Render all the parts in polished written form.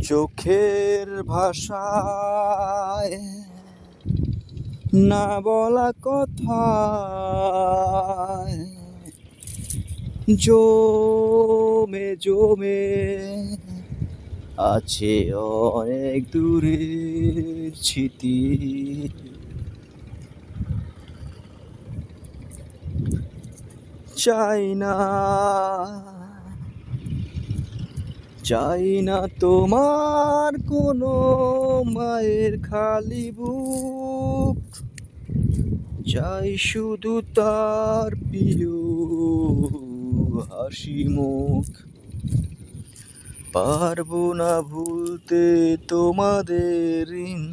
চোখের ভাষায় না বলা কথায় জমে জমে আছে অনেক দূরের স্মৃতি। চাই না চাই না তোমার কোনো মায়ের খালি বুক, চাই শুধু তার প্রিয় হাসি মুখ। পারবো না ভুলতে তোমাদের ঋণ,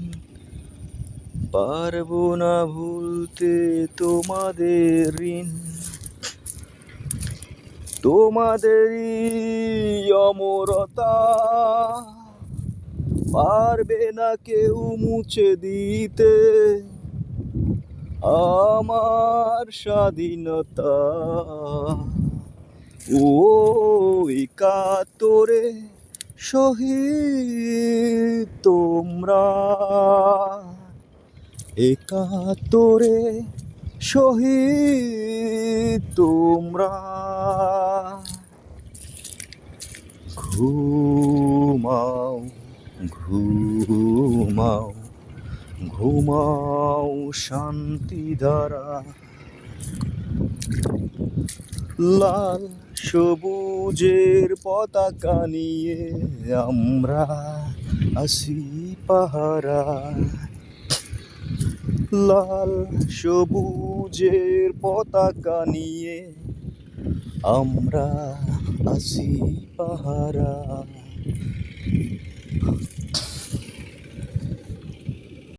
পারবো না ভুলতে তোমাদের ঋণ। তোমাদেরই অমরতা পারবে না কেউ মুছে দিতে আমার স্বাধীনতা। ও একাত্তরে শহীদ তোমরা, একাত্তরে শহীদ তোমরা। ঘুমাও ঘুমাও ঘুমাও শান্তি ধারা, লাল সবুজের পতাকা নিয়ে আমরা আছি পাহারা। লাল সবুজের পতাকা নিয়ে আমরা আছি পাহারা।